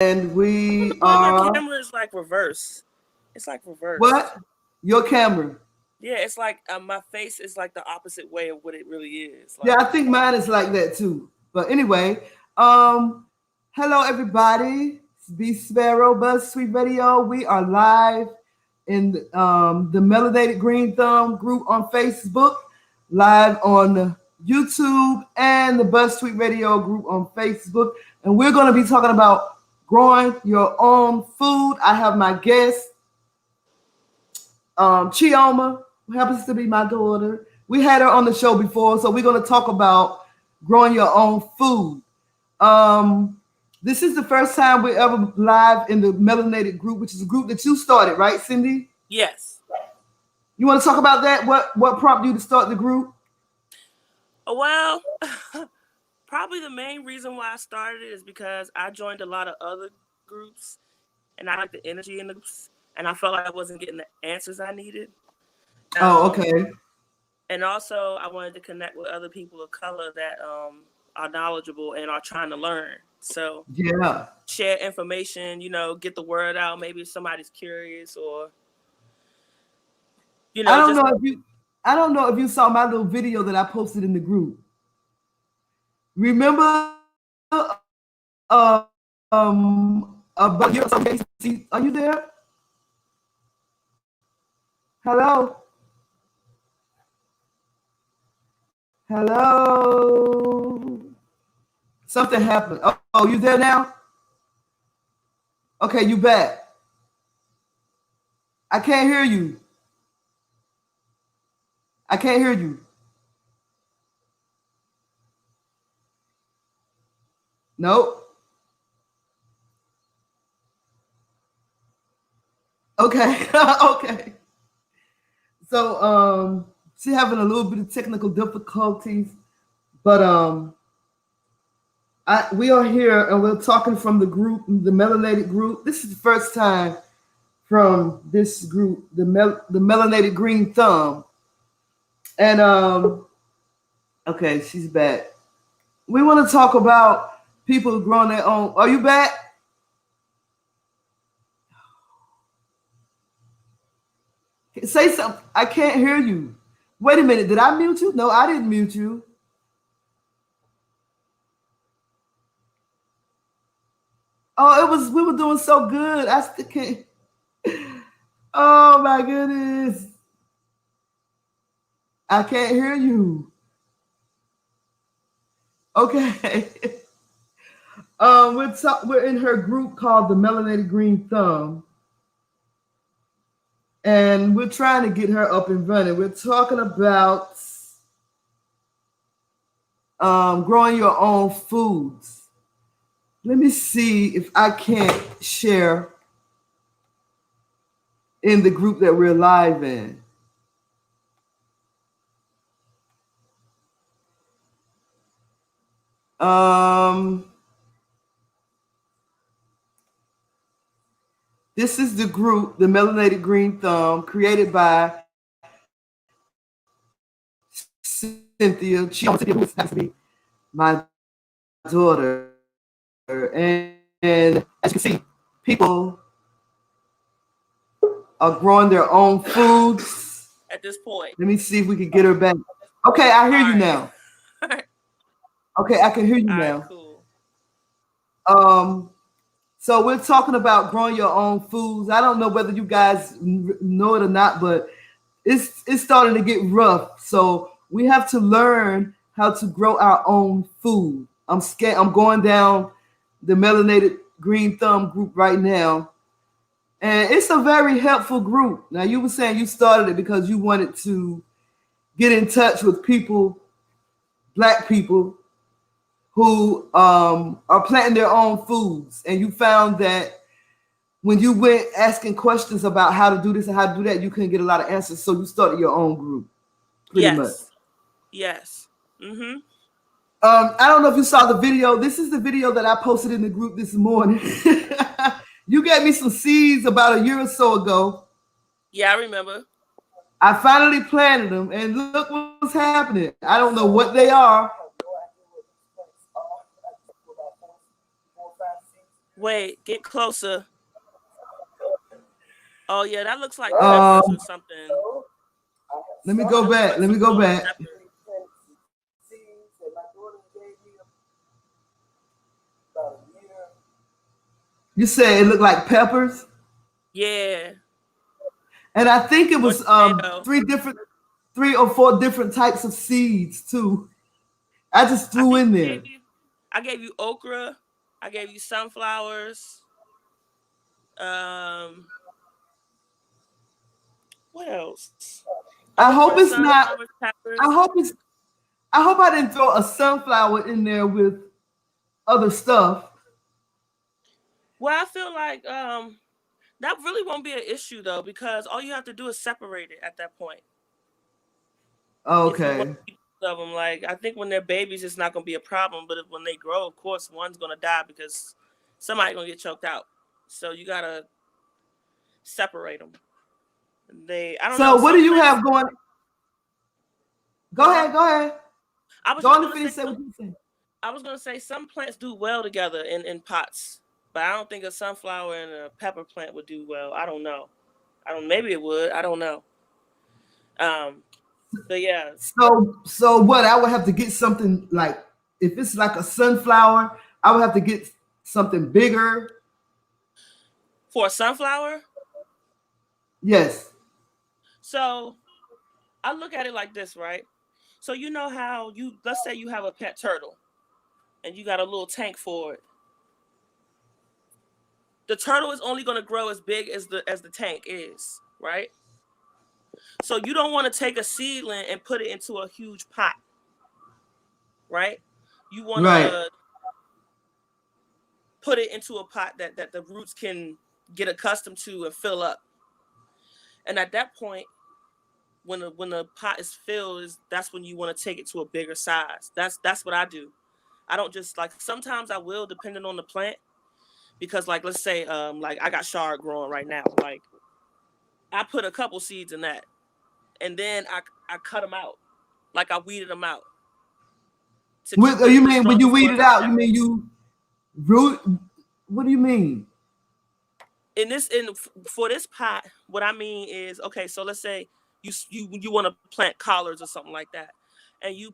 And we Your are camera is like reverse. It's like reversed. what? Your camera. Yeah, it's like my face is like the opposite way of what it really is. Yeah, Like, I think mine is like that too. But anyway, um, hello everybody. It's B Sparrow Buzz Sweet Radio. We are live in the Melanated Green Thumb group on Facebook, live on YouTube and the Buzz Sweet Radio group on Facebook. And we're going to be talking about growing your own food. I have my guest, Chioma, who happens to be my daughter. We had her on the show before, so we're going to talk about growing your own food. This is the first time we're ever live in the Melanated group, which is a group that you started, right, Cindy? yes. You want to talk about that? What prompted you to start the group? Well, probably the main reason why I started it is because I joined a lot of other groups, and I like the energy in the groups, and I felt like I wasn't getting the answers I needed. Oh, okay. And also, I wanted to connect with other people of color that are knowledgeable and are trying to learn. So, Yeah. share information, get the word out. Maybe if somebody's curious or, I don't just. know if you I don't know if you saw my little video that I posted in the group. Remember about your are you there? Hello? Hello? Something happened. Oh, you there now? Okay, you back. I can't hear you. I can't hear you. Nope. Okay. Okay. So she's having a little bit of technical difficulties, but we are here and we're talking from the group, the Melanated group. This is the first time from this group, the Melanated Green Thumb. And okay, she's back. We want to talk about people growing their own. Are you back? Say something. I can't hear you. Wait a minute. Did I mute you? No, I didn't mute you. Oh, we were doing so good. I still can't. Oh my goodness. I can't hear you. Okay. We're in her group called the Melanated Green Thumb. And we're trying to get her up and running. We're talking about growing your own foods. Let me see if I can't share in the group that we're live in. This is the group, the Melanated Green Thumb, created by Cynthia. She happens to be my daughter. And as you can see, people are growing their own foods. At this point. Let me see if we can get her back. Okay, I hear you now. Okay, I can hear you now. Cool. So we're talking about growing your own foods. I don't know whether you guys know it or not, but it's starting to get rough. So we have to learn how to grow our own food. I'm scared. I'm going down the Melanated Green Thumb group right now. And it's a very helpful group. Now, you were saying you started it because you wanted to get in touch with people, Black people, who are planting their own foods. And you found that when you went asking questions about how to do this and how to do that, you couldn't get a lot of answers. So you started your own group, pretty much. Yes. Mm-hmm. I don't know if you saw the video. This is the video that I posted in the group this morning. You gave me some seeds about a year or so ago. Yeah, I remember. I finally planted them, and look what's happening. I don't know what they are. Wait, get closer. Oh yeah, that looks like peppers or Um, something. let me go It looks back. like Let me some go sort of back. pepper. You said it looked like peppers, Yeah, and I think it or was tomato. 3 or 4 different types of seeds too. I just I threw think in there. I gave you okra. I gave you sunflowers. Um, what else? I hope Okra, it's not. sunflowers, I peppers. hope it's. I hope I didn't throw a sunflower in there with other stuff. Well, I feel like that really won't be an issue though, because all you have to do is separate it at that point. If you want Okay. to keep both of them, like I think when they're babies, it's not gonna be a problem. But if, when they grow, of course, one's gonna die because somebody's gonna get choked out. So you gotta separate them. I don't know. So what do Some you plants, have going? Go huh? ahead. Go ahead. I was Go just on and gonna say finish. Say what you saying. I was gonna say some plants do well together in pots, but I don't think a sunflower and a pepper plant would do well. I don't know. I don't. Maybe it would. I don't know. Um, but yeah, So what? I would have to get something like if it's like a sunflower, I would have to get something bigger. for a sunflower. Yes. So I look at it like this, right? So you know how let's say you have a pet turtle and you got a little tank for it. The turtle is only going to grow as big as the tank is, right? So you don't want to take a seedling and put it into a huge pot, right? You want Right. to put it into a pot that the roots can get accustomed to and fill up. And at that point, when the pot is filled, that's when you want to take it to a bigger size. That's what I do. I don't just like sometimes I will depending on the plant because like let's say like I got chard growing right now. Like I put a couple seeds in that and then I cut them out. Like I weeded them out to keep You the mean when you strongest weed ones it in the out? You pot. mean you root? What do you mean? In for this pot, what I mean is okay. So let's say you want to plant collards or something like that, and you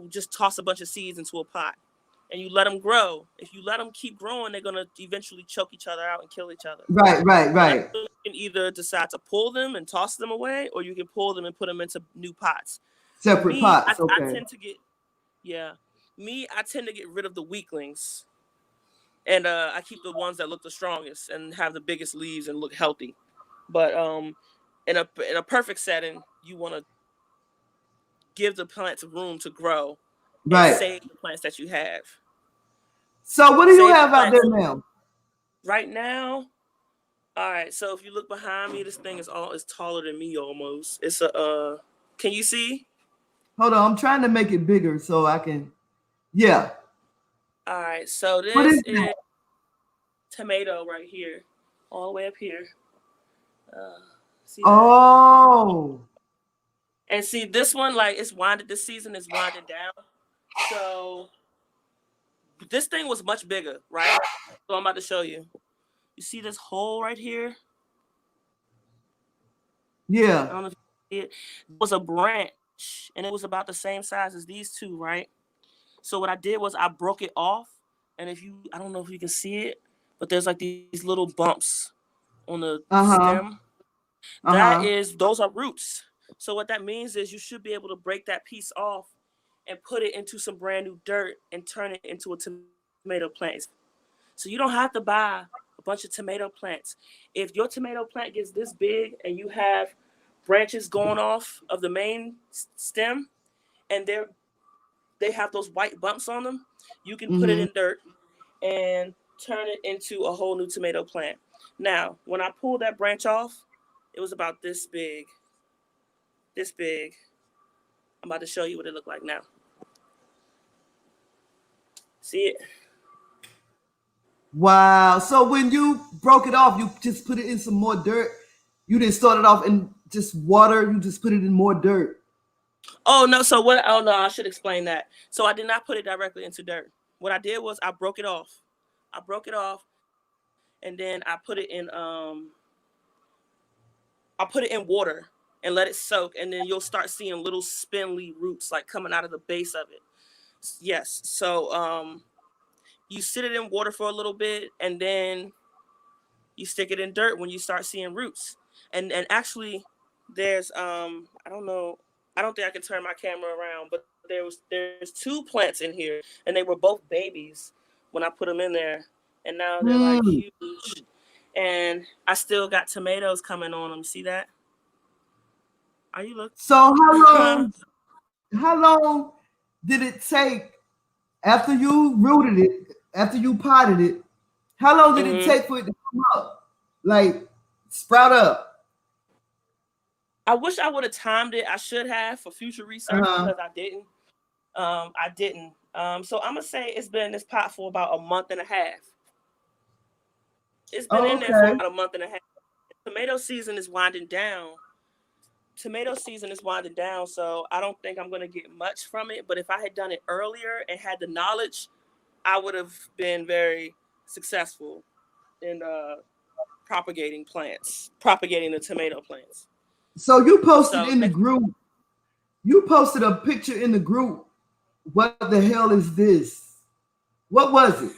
just toss a bunch of seeds into a pot, and you let them grow. If you let them keep growing, they're gonna eventually choke each other out and kill each other. Right. Right. So that's Right. when you can either decide to pull them and toss them away, or you can pull them and put them into new pots. Separate Me, pots. I Okay. tend to get yeah. Me, I tend to get rid of the weaklings and I keep the ones that look the strongest and have the biggest leaves and look healthy. But in a perfect setting, you want to give the plants room to grow and Right. save the plants that you have. So what do you Save the have out there plants now? right now. All right, so if you look behind me, this thing is taller than me almost. It's a can you see? Hold on. I'm trying to make it bigger so I can. Yeah. All right, so What this is is that? tomato right here, all the way up here. Uh, see that? Oh. And see this one, like it's winded. This season is winding down. So this thing was much bigger, right? So I'm about to show you. You see this hole right here? I Yeah. don't know if you see it. It was a branch, and it was about the same size as these two, right? So what I did was I broke it off, and I don't know if you can see it, but there's like these little bumps on the Uh huh. stem. Uh huh. Those are roots. So what that means is you should be able to break that piece off and put it into some brand new dirt and turn it into a tomato plant. So you don't have to buy a bunch of tomato plants. If your tomato plant gets this big and you have branches going off of the main stem and they have those white bumps on them, you can put it Mm-hmm. in dirt and turn it into a whole new tomato plant. Now, when I pulled that branch off, it was about this big. This big. I'm about to show you what it looked like now. See it? Wow. So when you broke it off, you just put it in some more dirt. You didn't start it off in just water. You just put it in more dirt. Oh no, so what oh no, I should explain that. So I did not put it directly into dirt. What I did was I broke it off. I broke it off and then I put it in water and let it soak, and then you'll start seeing little spindly roots like coming out of the base of it. Yes. So you sit it in water for a little bit, and then you stick it in dirt when you start seeing roots. And actually, there's I don't know, I don't think I can turn my camera around, but there's 2 plants in here, and they were both babies when I put them in there, and now they're like huge. And I still got tomatoes coming on them. See that? Are you looking? So how long did it take after you rooted it, after you potted it? How long did it take for it to come up, like sprout up? I wish I would have timed it. I should have for future research because I didn't. I didn't. So I'm gonna say it's been in this pot for about a month and a half. It's been in there for about a month and a half. Tomato season is winding down. So I don't think I'm gonna get much from it. But if I had done it earlier and had the knowledge, I would have been very successful in propagating the tomato plants. So you posted in the group. You posted a picture in the group. What the hell is this? What was it?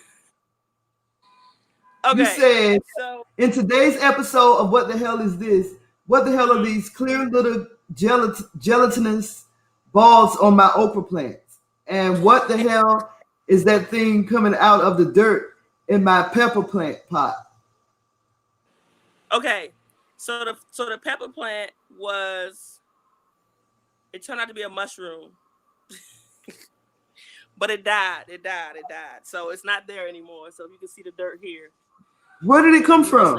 Okay. You said in today's episode of What the Hell is this? What the hell are these clear little gelatinous balls on my okra plants? And what the hell is that thing coming out of the dirt in my pepper plant pot? Okay. So the pepper plant it turned out to be a mushroom. But it died. So it's not there anymore. So you can see the dirt here. Where did it come from?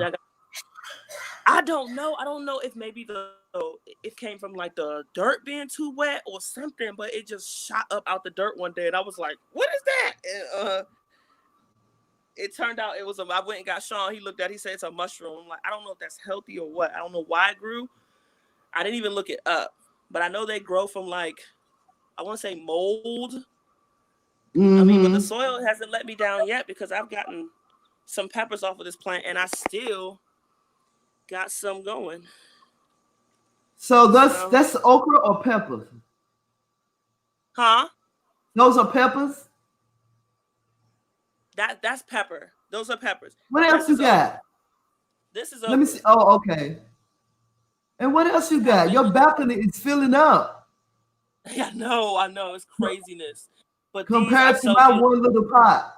I don't know. I don't know if maybe it came from like the dirt being too wet or something, but it just shot up out the dirt one day, and I was like, "What is that?" And it turned out it was I went and got Sean. He looked at it. He said it's a mushroom. I'm like, I don't know if that's healthy or what. I don't know why it grew. I didn't even look it up, but I know they grow from like, I want to say mold. I mean, but the soil hasn't let me down yet because I've gotten some peppers off of this plant, and I still got some going. So that's okra or peppers? Huh? Those are peppers? That's pepper. Those are peppers. What else you got? This is okra. Let me see. Oh, okay. And what else you got? Your balcony is filling up. Yeah, I know. It's craziness. But compared to my one little pot.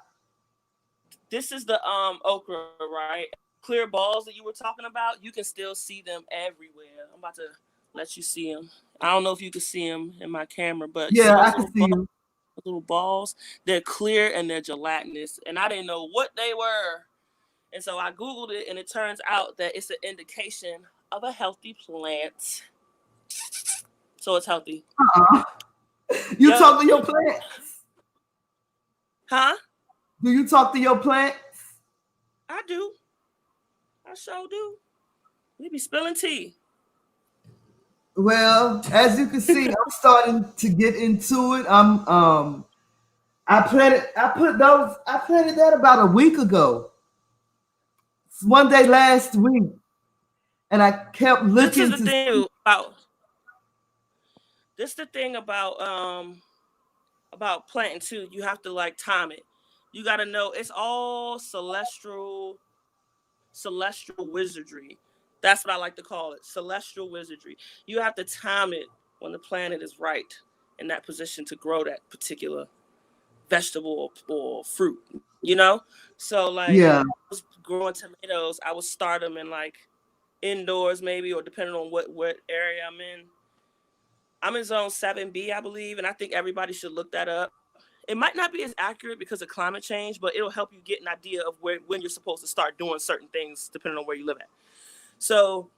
This is the okra, right? Clear balls that you were talking about, you can still see them everywhere. I'm about to let you see them. I don't know if you can see them in my camera, but yeah, I can see them. Little balls, they're clear and they're gelatinous, and I didn't know what they were. And so I Googled it, and it turns out that it's an indication of a healthy plant. So it's healthy. You talk to your plants? Huh? Do you talk to your plants? I do. I sure do. We be spilling tea. Well, as you can see, I'm starting to get into it. I planted that about a week ago. One day last week. And I kept looking This is the thing about planting too. You have to like time it. You got to know it's all celestial wizardry. That's what I like to call it, celestial wizardry. You have to time it when the planet is right in that position to grow that particular vegetable or fruit, you know? So like when I was growing tomatoes, I would start them in like indoors maybe, or depending on what area I'm in. I'm in zone 7B, I believe, and I think everybody should look that up. It might not be as accurate because of climate change, but it'll help you get an idea of when you're supposed to start doing certain things depending on where you live at. So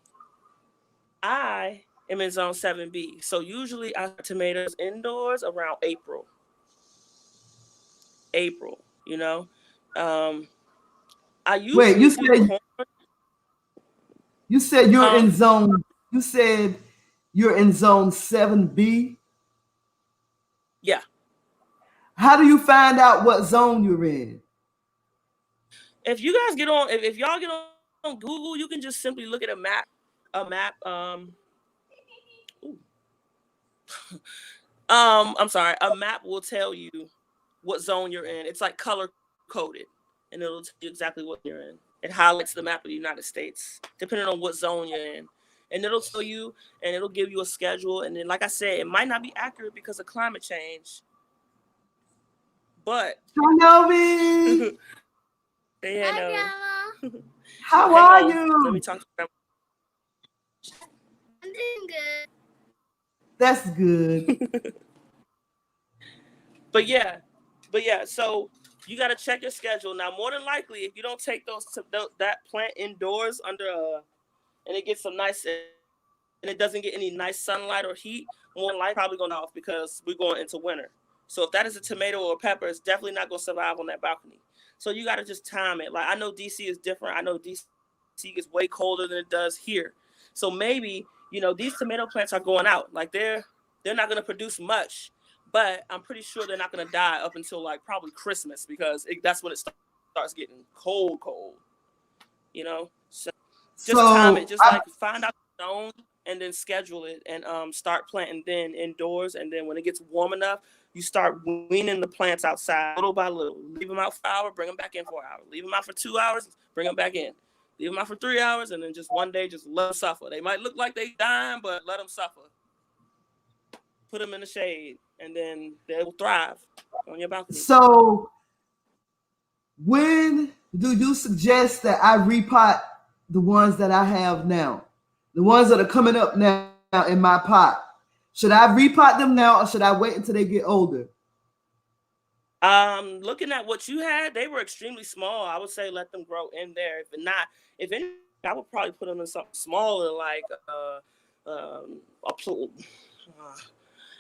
I am in zone 7B. So usually I start tomatoes indoors around April, you know. I usually Wait, you said you're in zone. You said you're in zone 7B? Yeah. How do you find out what zone you're in? If you guys get on, if y'all get on Google, you can just simply look at a map. I'm sorry. A map will tell you what zone you're in. It's like color coded, and it'll tell you exactly what you're in. It highlights the map of the United States, depending on what zone you're in. And it'll tell you, and it'll give you a schedule. And then, like I said, it might not be accurate because of climate change. But Naomi, yeah, no. How are you? Let me talk to them. I'm doing good. That's good. But yeah, so you got to check your schedule. Now, more than likely, if you don't take that plant indoors and it gets some nice, and it doesn't get any nice sunlight or heat, more than likely probably going off because we're going into winter. So if that is a tomato or a pepper, it's definitely not going to survive on that balcony. So you got to just time it. Like, I know DC is different. I know DC gets way colder than it does here. So maybe, these tomato plants are going out. Like, they're not going to produce much. But I'm pretty sure they're not going to die up until like probably Christmas because that's when it starts getting cold. So just time it. Just find out the zone and then schedule it and start planting then indoors. And then when it gets warm enough, you start weaning the plants outside little by little. Leave them out for an hour, bring them back in for an hour. Leave them out for 2 hours, bring them back in. Leave them out for 3 hours, and then just one day, just let them suffer. They might look like they dying, but let them suffer. Put them in the shade, and then they will thrive on your balcony. So, when do you suggest that I repot the ones that I have now? The ones that are coming up now in my pot. Should I repot them now, or should I wait until they get older? Looking at what you had, they were extremely small. I would say let them grow in there. If any, I would probably put them in something smaller, like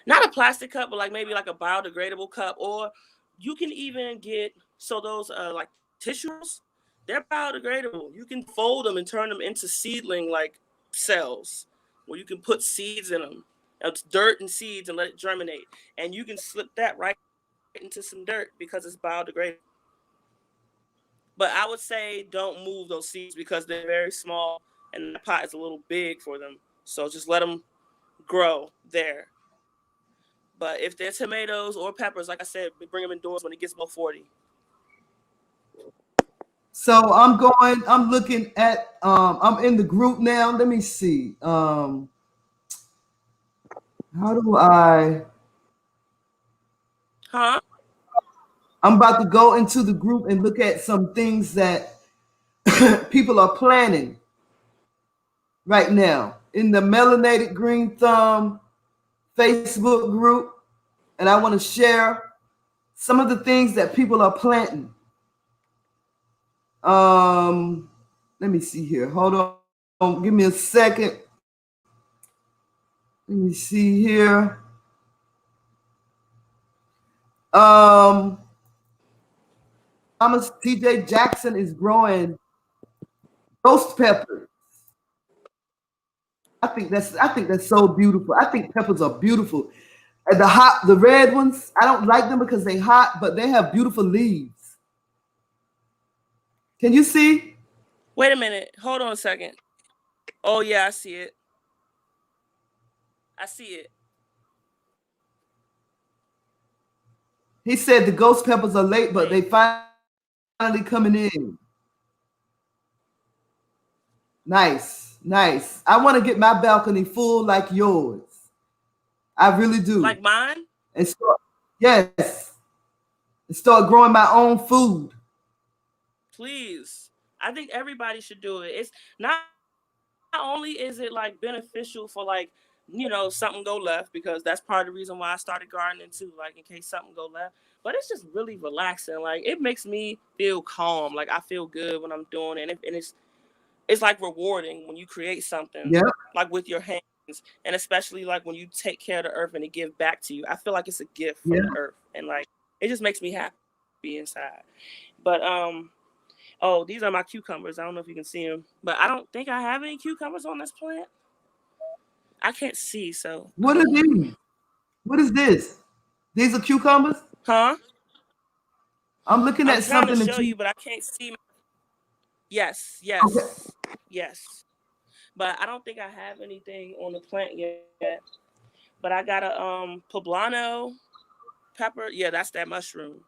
not a plastic cup, but like maybe like a biodegradable cup. Or you can even get those like tissues. They're biodegradable. You can fold them and turn them into seedling like cells, where you can put seeds in them. It's dirt and seeds and let it germinate, and you can slip that right into some dirt because it's biodegradable. But I would say don't move those seeds because they're very small and the pot is a little big for them. So just let them grow there. But if they're tomatoes or peppers, like I said, bring them indoors when it gets below 40. So I'm looking at, I'm in the group now. Let me see. How do I? Huh? I'm about to go into the group and look at some things that people are planning right now in the Melanated Green Thumb Facebook group. And I want to share some of the things that people are planting. Let me see here. Hold on. Give me a second. Let me see here. Thomas T.J. Jackson is growing ghost peppers. I think that's so beautiful. I think peppers are beautiful. And the red ones, I don't like them because they're hot, but they have beautiful leaves. Can you see? Wait a minute. Hold on a second. Oh yeah, I see it. He said the ghost peppers are late, but they finally coming in. Nice. I want to get my balcony full like yours. I really do. Like mine? And start growing my own food. Please. I think everybody should do it. It's not only is it like beneficial for like, something go left, because that's part of the reason why I started gardening too, like in case something go left. But it's just really relaxing. Like, it makes me feel calm. Like, I feel good when I'm doing it. And it's like rewarding when you create something like with your hands, and especially like when you take care of the earth and it gives back to you. I feel like it's a gift from the earth, and like it just makes me happy inside. But these are my cucumbers. I don't know if you can see them, but I don't think I have any cucumbers on this plant. I can't see. So what are these? What is this? These are cucumbers? Huh? I'm looking at something to show you, but I can't see. Yes, Okay. yes, yes. But I don't think I have anything on the plant yet. But I got a poblano pepper. Yeah, that's that mushroom.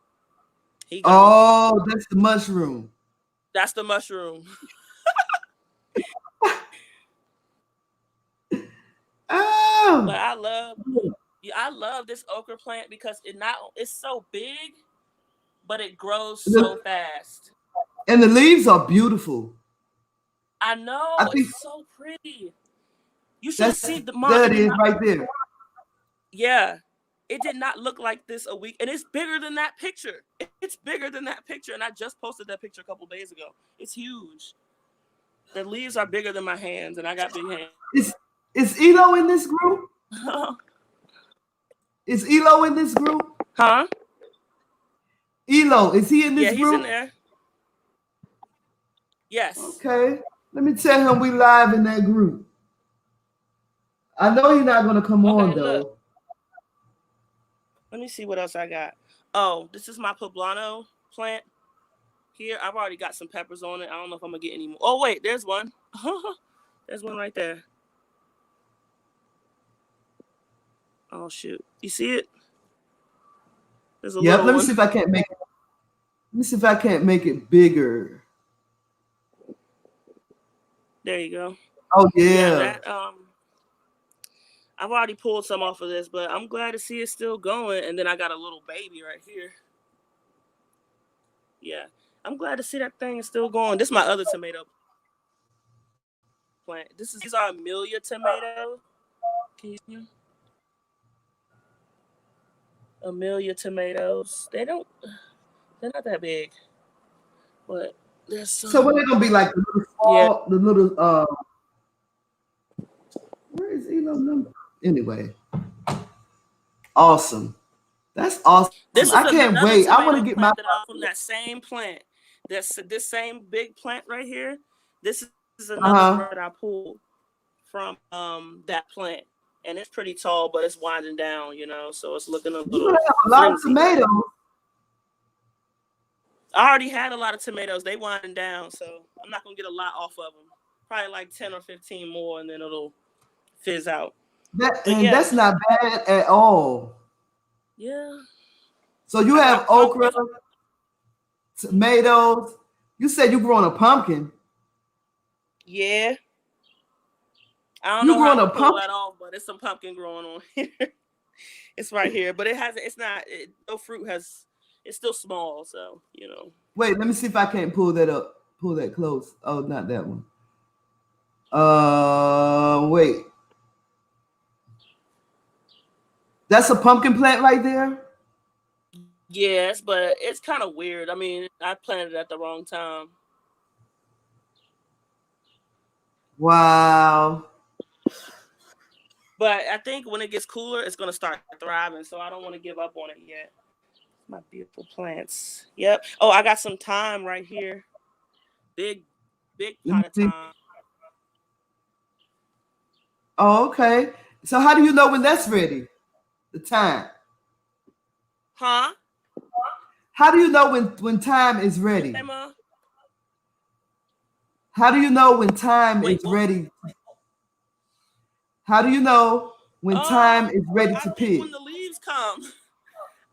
He gone. Oh, that's the mushroom. That's the mushroom. Oh, But I love this okra plant because it's so big, but it grows so the- fast. and the leaves are beautiful. I I know think it's so pretty. You should have that's seen the mom. there It it did is not. right there. Yeah, it did not look like this a week, and it's bigger than that picture. It's bigger than that picture, and I just posted that picture a couple days ago. It's huge. The leaves are bigger than my hands, and I got big hands. Is is Elo in this group? Is Elo in this group? Huh? Elo, is he in Yeah, this he's in group? there. Yes. Okay. Let me tell him we live in that group. I know he's not gonna come Okay, on look. though. Let me see what else I got. Oh, this is my poblano plant. Here, I've already got some peppers on it. I don't know if I'm gonna get any more. Oh wait, there's one. There's one right there. Oh shoot, you see it? There's a Yep. little Let me one. see if I can't make it. Let me see if I can't make it bigger. There you go. Oh Yeah, yeah. that I've already pulled some off of this, but I'm glad to see it still going. And then I got a little baby right here. Yeah, I'm glad to see that thing is still going. This is my other tomato plant. These are Amelia tomatoes. Can you see them? Amelia tomatoes. They're not that big, but there's So when some. they gonna be like the little Yeah, small, the little where is Elo number? Anyway, awesome. That's awesome. this I is can't another wait. I want to tomato get my plant that I from that same plant. This same big plant right here. This is another uh-huh. one that I pulled from that plant, and it's pretty tall, but it's winding down, so it's looking a You're gonna little have a lot of flimsy. tomatoes. I already had a lot of tomatoes. They winding down, so I'm not gonna get a lot off of them. Probably like 10 or 15 more, and then it'll fizz out. But And yeah, that's not bad at all. yeah. So you I have got okra, pumpkin. tomatoes. You said you growing a pumpkin. Yeah. I don't You know how I'm growing a gonna pull pumpkin? that off, but it's some pumpkin growing on here. It's right here, but it hasn't. It's not. No fruit has. It's still small, so. Wait, let me see if I can't pull that up. Pull that close. Oh, not that one. Wait. That's a pumpkin plant right there? Yes, but it's kind of weird. I mean, I planted it at the wrong time. Wow. But I think when it gets cooler, it's gonna start thriving. So I don't want to give up on it yet. My beautiful plants. Yep. Oh, I got some thyme right here. Big, big Let me pot of see. thyme. Oh, okay. So how do you know when that's ready? The time. Huh? How do you know when time is What you say, ready? Ma? How do you know when time Wait, is what? ready? How do you know when time is ready I to think pick? when the leaves come.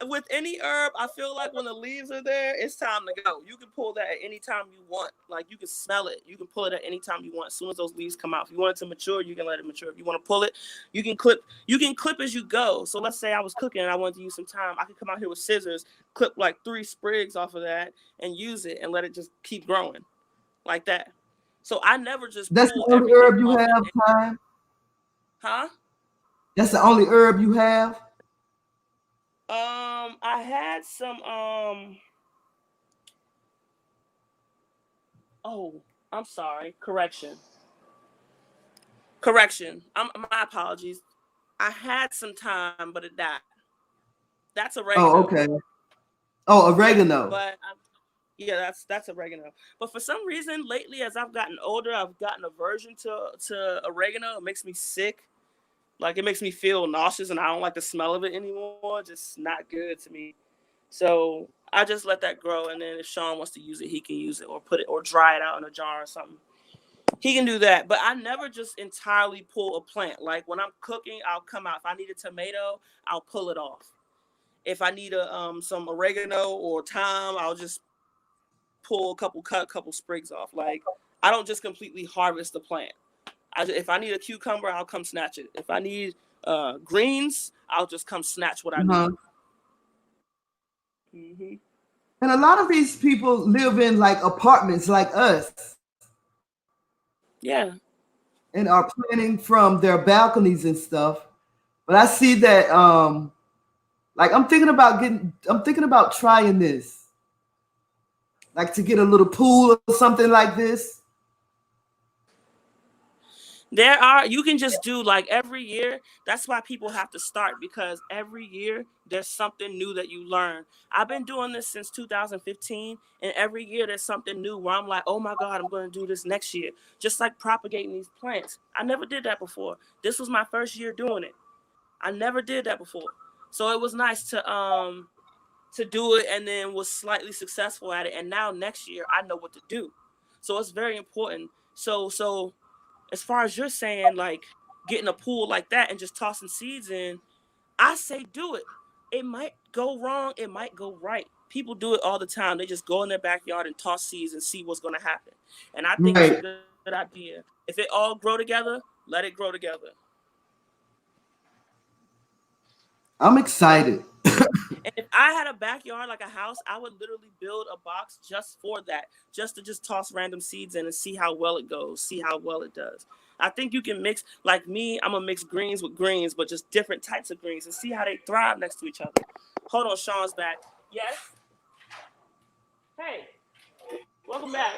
With any herb, I feel like when the leaves are there, it's time to go. You can pull that at any time you want. Like you can smell it. You can pull it at any time you want. As soon as those leaves come out. If you want it to mature, you can let it mature. If you want to pull it, you can clip. You can clip as you go. So let's say I was cooking and I wanted to use some thyme. I could come out here with scissors, clip like 3 sprigs off of that, and use it and let it just keep growing like that. So I never just That's the pull only everything herb you off have, time. huh? That's the only herb you have. I had some oh, I'm sorry. Correction. My apologies. I had some time, but it died. That's Oh, oregano. okay. Oh, Yeah, oregano. yeah, that's oregano. But for some reason, lately, as I've gotten older, I've gotten aversion to oregano. It makes me sick. Like it makes me feel nauseous, and I don't like the smell of it anymore. Just not good to me. So I just let that grow, and then if Sean wants to use it, he can use it, or put it, or dry it out in a jar or something. He can do that. But I never just entirely pull a plant. Like when I'm cooking, I'll come out. If I need a tomato, I'll pull it off. If I need some oregano or thyme, I'll just cut a couple sprigs off. Like I don't just completely harvest the plant. If I need a cucumber, I'll come snatch it. If I need greens, I'll just come snatch what I need. Mm-hmm. And a lot of these people live in like apartments like us. Yeah. And are planting from their balconies and stuff. But I see that like I'm thinking about trying this. Like to get a little pool or something like this. You can just do like every year. That's why people have to start, because every year there's something new that you learn. I've been doing this since 2015, and every year there's something new where I'm like, oh my God, I'm going to do this next year. Just like propagating these plants. I never did that before. This was my first year doing it. I never did that before. So it was nice to do it, and then was slightly successful at it. And now next year I know what to do. So it's very important. So as far as you're saying, like getting a pool like that and just tossing seeds in, I say do it. It might go wrong. It might go right. People do it all the time. They just go in their backyard and toss seeds and see what's going to happen. And I think it's a good idea. If it all grow together, let it grow together. I'm excited. And if I had a backyard like a house, I would literally build a box just for that, just to just toss random seeds in and see how well it goes, see how well it does. I think you can mix, like me, I'm gonna mix greens with greens, but just different types of greens, and see how they thrive next to each other. Hold on, Sean's back. Yes? Hey, welcome back.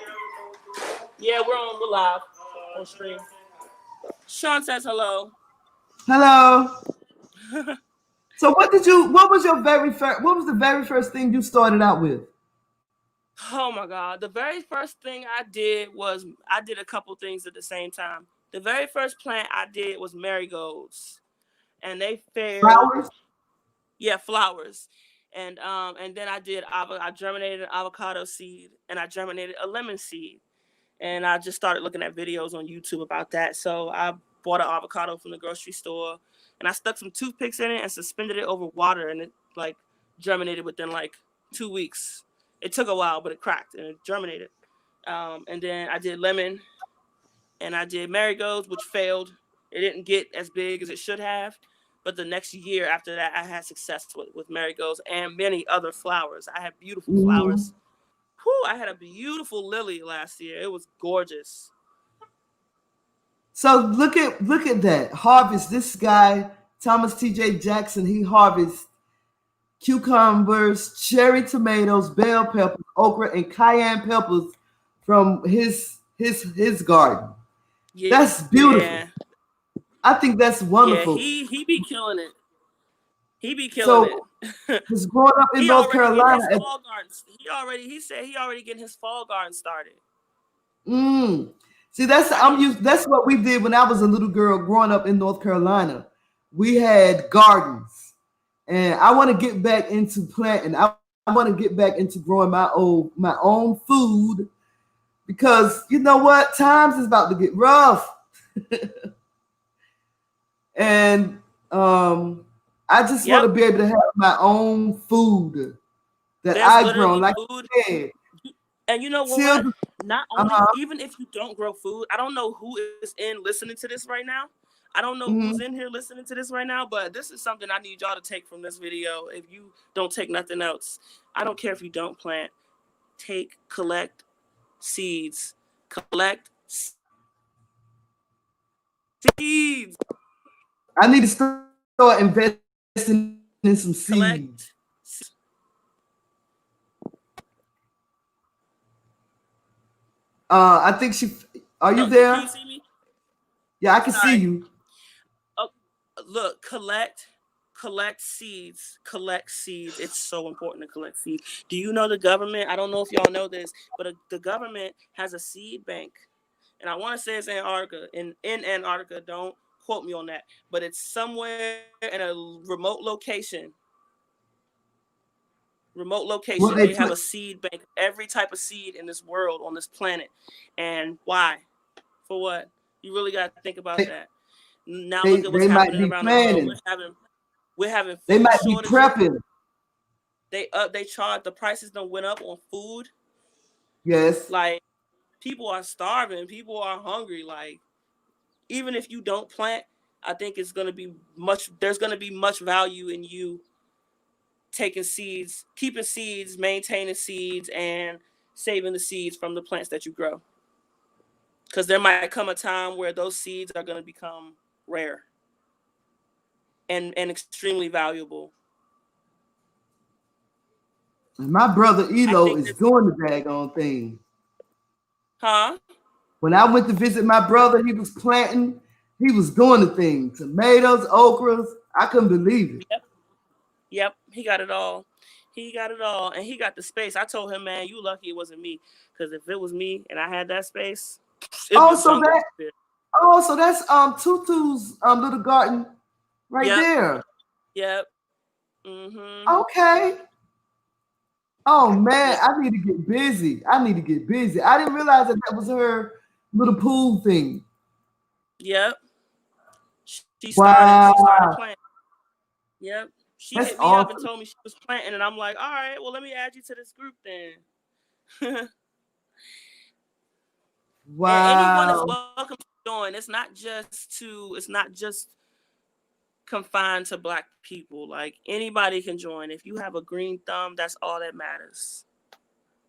Yeah, we're live on stream. Sean says hello. Hello. So what was the very first thing you started out with? Oh my God. The very first thing I did was I did a couple things at the same time. The very first plant I did was marigolds. And they failed. Flowers? Yeah, flowers. And then I germinated an avocado seed, and I germinated a lemon seed. And I just started looking at videos on YouTube about that. So I bought an avocado from the grocery store, and I stuck some toothpicks in it and suspended it over water, and it like germinated within like 2 weeks. It took a while, but it cracked and it germinated. And then I did lemon, and I did marigolds, which failed. It didn't get as big as it should have. But the next year after that, I had success with marigolds and many other flowers. I had beautiful flowers. Whew, I had a beautiful lily last year. It was gorgeous. So look at that harvest. This guy Thomas T.J. Jackson, he harvests cucumbers, cherry tomatoes, bell peppers, okra, and cayenne peppers from his garden. Yeah, that's beautiful. Yeah. I think that's wonderful. Yeah, he be killing it. He be killing it. He's growing up in North Carolina. He said he already getting his fall garden started. See, that's what we did when I was a little girl growing up in North Carolina. We had gardens, and I want to get back into planting. I want to get back into growing my own food, because you know what, times is about to get rough. And I just want to be able to have my own food that I grow, like food. And you know what? Not only, even if you don't grow food, I don't know who is listening to this right now. I don't know who's in here listening to this right now, but this is something I need y'all to take from this video. If you don't take nothing else, I don't care if you don't plant. Collect seeds. Collect seeds. I need to start investing in some seeds. I think are you there? Can you see me? Yeah, I can see you. Oh, look, collect seeds. Collect seeds. It's so important to collect seeds. Do you know the government? I don't know if y'all know this, but the government has a seed bank. And I want to say it's Antarctica. In Antarctica, don't quote me on that. But it's somewhere in a remote location. remote What location. they They have put? a seed bank, every type of seed in this world, on this planet. And why? For what? You really got to think about They, that. Now look at what's they might happening be around the world. planning. We're having They food might be shortages. prepping. They charge, the prices done went up on food. Yes. Like, people are starving. People are hungry. Like, even if you don't plant, I think it's gonna be much. There's gonna be much value in you taking seeds, keeping seeds, maintaining seeds, and saving the seeds from the plants that you grow. Because there might come a time where those seeds are gonna become rare and extremely valuable. And my brother I Elo think is this, doing the daggone thing. huh? When I went to visit my brother, he was planting. He was doing the thing. Tomatoes, okras. I couldn't believe it. Yep, yep. He got it all. He got it all, and he got the space. I told him, man, you lucky it wasn't me, because if it was me and I had that space, it'd be Oh, so jungle that up there. so that's Tutu's little garden right Yep, there. yep. Mm-hmm. Okay. Oh man, Yep, I need to get busy. I need to get busy. I didn't realize that that was her little pool thing. yep. She started. Wow, She started planting. Yep. She that's hit me up and awesome. told me she was planting, and I'm like, all right, well, let me add you to this group then. And anyone is Wow. welcome to join. It's not just confined to Black people. Like, anybody can join. If you have a green thumb, that's all that matters.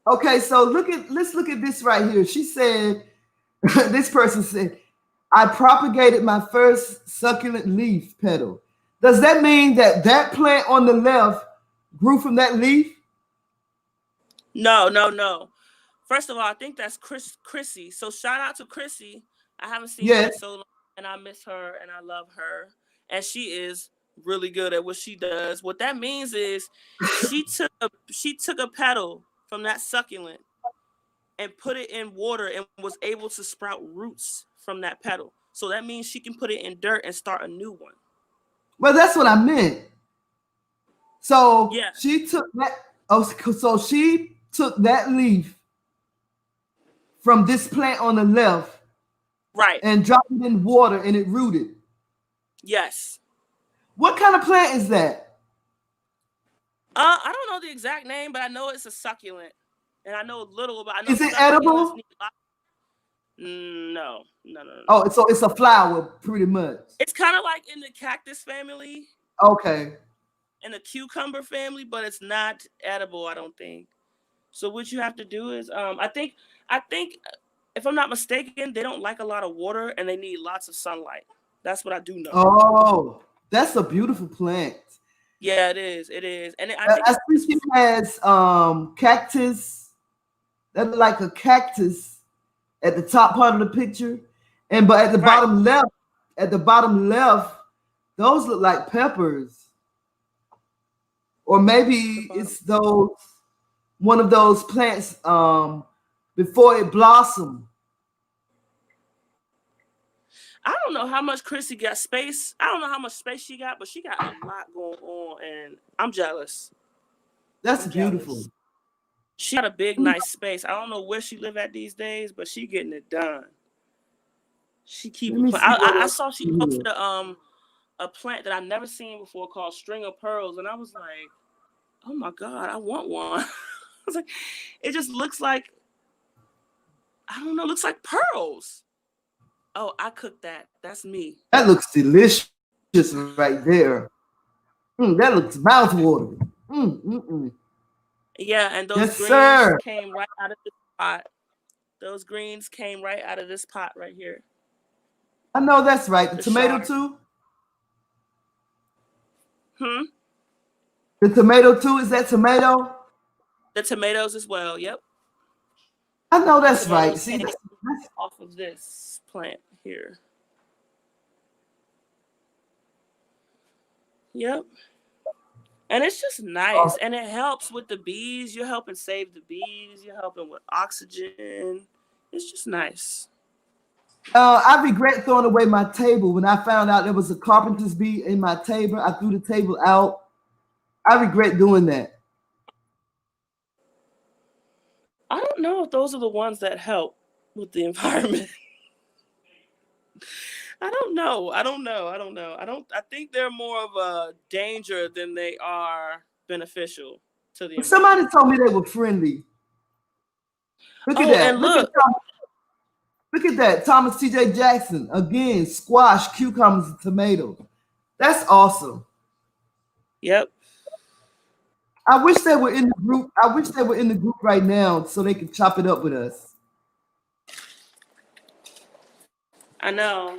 Okay, so let's look at this right here. She said, this person said, I propagated my first succulent leaf petal. Does that mean that that plant on the left grew from that leaf? No, no, no. First of all, I think that's Chrissy. So shout out to Chrissy. I haven't seen her Yes. in so long, and I miss her, and I love her. And she is really good at what she does. What that means is she took a petal from that succulent and put it in water and was able to sprout roots from that petal. So that means she can put it in dirt and start a new one. Well, that's what I meant. So Yeah, she took that. Oh, so she took that leaf from this plant on the left right. and dropped it in water and it rooted. Yes. What kind of plant is that? I don't know the exact name, but I know it's a succulent. And I know a little about. I know Is it succulents edible? need a lot. No, no, no, no, no. Oh, so it's a flower, pretty much. It's kind of like in the cactus family Okay. and the cucumber family, but it's not edible, I don't think. So what you have to do is, I think, if I'm not mistaken, they don't like a lot of water and they need lots of sunlight. That's what I do know. Oh, that's a beautiful plant. Yeah, it is. It is, and I I think see she has cactus. That's like a cactus at the top part of the picture, and but right. at the bottom left, those look like peppers, or maybe The bottom. it's those one of those plants before it blossomed. I don't know how much Chrissy got space. I don't know how much space she got, but she got a lot going on, and I'm jealous. That's I'm beautiful. jealous. She got a big, nice space. I don't know where she live at these days, but she getting it done. She keep Let it me playing. see what I else saw she is here. posted a plant that I've never seen before called string of pearls, and I was like, oh my god, I want one. I was like, it just looks like, I don't know, looks like pearls. Oh, I cooked that. That's me. That looks delicious right there. That looks mouth-watering. Yeah, and those Yes, greens sir. came right out of this pot. Those greens came right out of this pot right here. I know that's right. The The tomato chard. too. Hmm. The tomato too. Is that tomato? The tomatoes as well. Yep. I know The that's right. tomatoes See, came off of this plant here. Yep. And it's just nice. And it helps with the bees. You're helping save the bees. You're helping with oxygen. It's just nice. I regret throwing away my table when I found out there was a carpenter's bee in my table. I threw the table out. I regret doing that. I don't know if those are the ones that help with the environment. I don't know. I think they're more of a danger than they are beneficial to the Somebody environment. told me they were friendly. Look at Oh, that. and look. Look at that. Thomas T.J. Jackson. Again, squash, cucumbers, and tomatoes. That's awesome. Yep. I wish they were in the group. I wish they were in the group right now so they could chop it up with us. I know.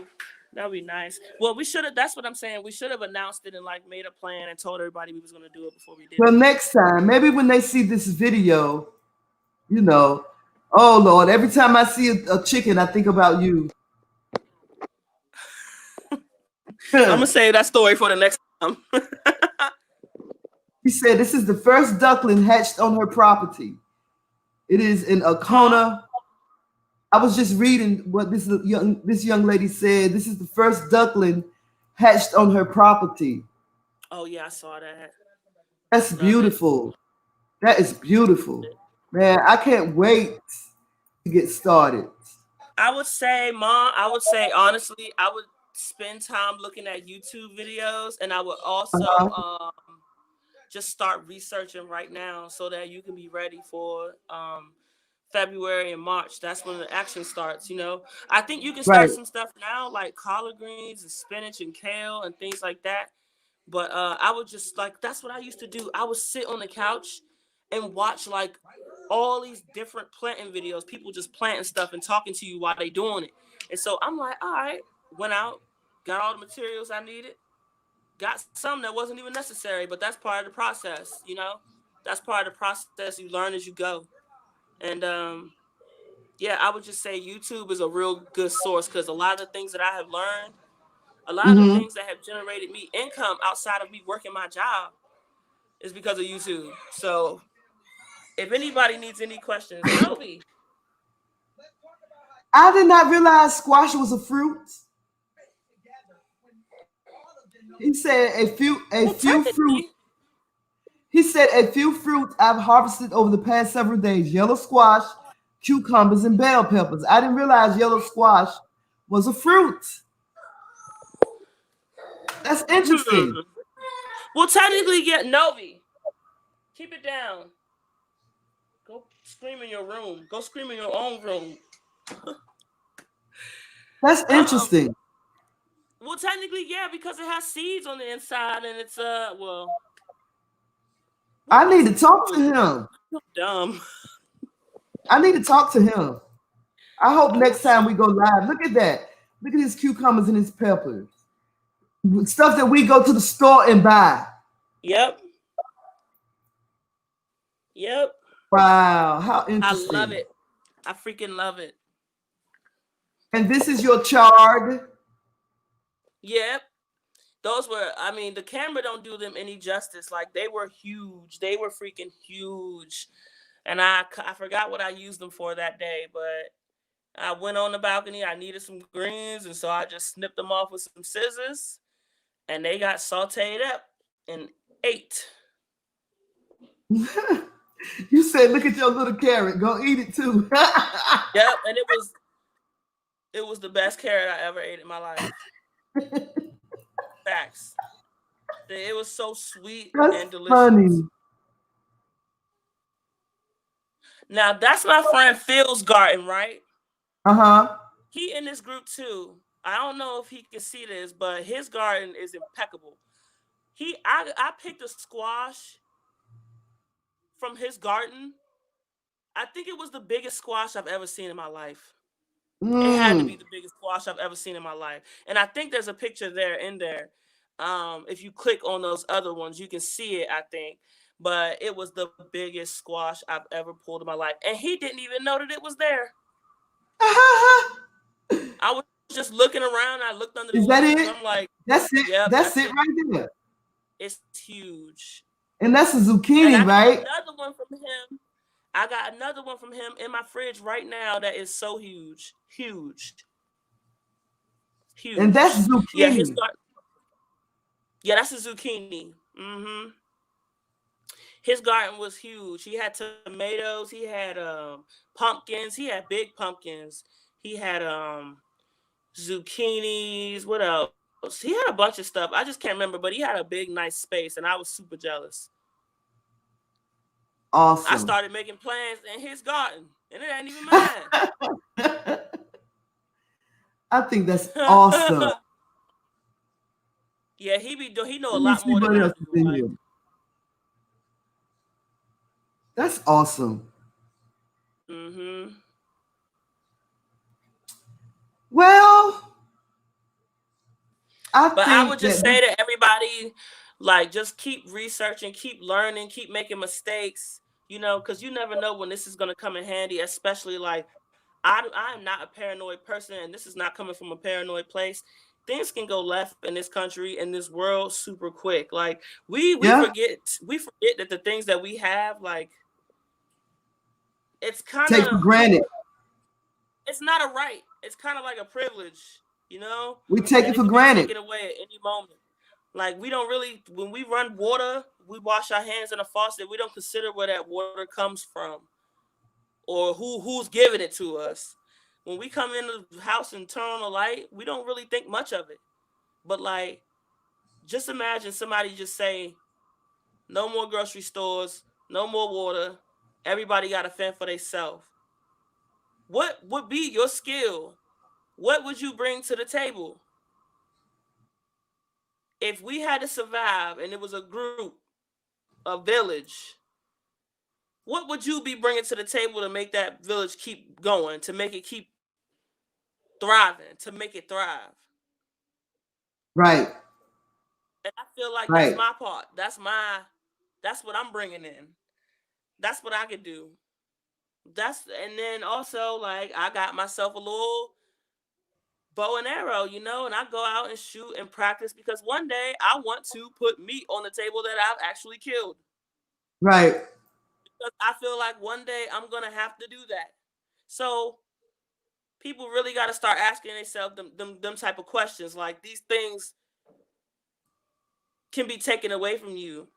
That'd be nice. Well, we should have. That's what I'm saying. We should have announced it and like made a plan and told everybody we was gonna do it before we did Well, it. next time, maybe when they see this video, you know, oh Lord, every time I see a chicken, I think about you. I'm gonna save that story for the next time. He said this is the first duckling hatched on her property. It is in Akona. I was just reading what this young lady said. This is the first duckling hatched on her property. Oh yeah, I saw that. That's beautiful. That is beautiful. Man, I can't wait to get started. I would say, Mom, honestly, I would spend time looking at YouTube videos, and I would also just start researching right now so that you can be ready for February and March. That's when the action starts, you know. I think you can start some stuff now, like collard greens and spinach and kale and things like that. But I would just like, that's what I used to do. I would sit on the couch and watch like all these different planting videos, people just planting stuff and talking to you while they doing it. And so I'm like, all right, went out, got all the materials I needed, got some that wasn't even necessary, but that's part of the process, you know. That's part of the process. You learn as you go. And yeah, I would just say YouTube is a real good source because a lot of the things that I have learned, a lot of the things that have generated me income outside of me working my job is because of YouTube. So if anybody needs any questions, Novi. I did not realize squash was a fruit. He said a few fruit. He said a few fruits I've harvested over the past several days: yellow squash, cucumbers, and bell peppers. I didn't realize yellow squash was a fruit. That's interesting. Well, technically, yeah, Novi. Keep it down. Go scream in your room. Go scream in your own room. That's interesting. Well, technically, yeah, because it has seeds on the inside, and it's well. I need to talk to him. Dumb. I need to talk to him. I hope next time we go live. Look at that. Look at his cucumbers and his peppers. Stuff that we go to the store and buy. Yep. Yep. Wow, how interesting. I love it. I freaking love it. And this is your chard. Yep. Those were, I mean, the camera don't do them any justice. Like, they were huge. They were freaking huge. And I forgot what I used them for that day, but I went on the balcony. I needed some greens, and so I just snipped them off with some scissors, and they got sauteed up and ate. You said, "Look at your little carrot. Go eat it too." Yep, and it was the best carrot I ever ate in my life. Facts. It was so sweet and delicious. Funny. Now that's my friend Phil's garden, right? He in this group too. I don't know if he can see this, but his garden is impeccable. I picked a squash from his garden. I think it was the biggest squash I've ever seen in my life. It had to be the biggest squash I've ever seen in my life. And I think there's a picture in there. If you click on those other ones, you can see it, I think. But it was the biggest squash I've ever pulled in my life. And he didn't even know that it was there. I was just looking around. I looked under the leaves. And I'm like, that's it. Yeah, that's it right there. It's huge. And that's a zucchini, right? Another one from him. I got another one from him in my fridge right now that is so huge. Huge. And that's zucchini. Yeah, that's a zucchini. Mm-hmm. his garden was huge. He had tomatoes, he had pumpkins, he had big pumpkins, he had zucchinis. What else? He had a bunch of stuff. I just can't remember, but he had a big, nice space, and I was super jealous. I Awesome. started making plans in his garden, and it ain't even mine. I think that's awesome. Yeah, he know a Let me lot see more than what I else do. is in Like, here. That's awesome. mm-hmm. Well, I But I would think just that say to everybody, like, just keep researching, keep learning, keep making mistakes, because you never know when this is going to come in handy, especially like I'm not a paranoid person, and this is not coming from a paranoid place. Things can go left in this country, in this world, super quick. Like we yeah, forget that the things that we have, like, it's kind take for of, granted. it's not a right. It's kind of like a privilege, We take and it it for could be granted. taken away at any moment. Like, we don't really, when we run water, we wash our hands in a faucet. We don't consider where that water comes from, or who's giving it to us. When we come in the house and turn on the light, we don't really think much of it. But like, just imagine somebody just say, no more grocery stores, no more water. Everybody got to fend for themselves. What would be your skill? What would you bring to the table? If we had to survive and it was a group, a village, what would you be bringing to the table to make that village keep going, to make it keep thriving, to make it thrive? Right, And I feel like that's right. my part. That's what I'm bringing in. That's what I could do. And then also, like, I got myself a little bow and arrow, and I go out and shoot and practice, because one day I want to put meat on the table that I've actually killed. Right. Because I feel like one day I'm gonna have to do that. So people really got to start asking themselves them type of questions. Like, these things can be taken away from you.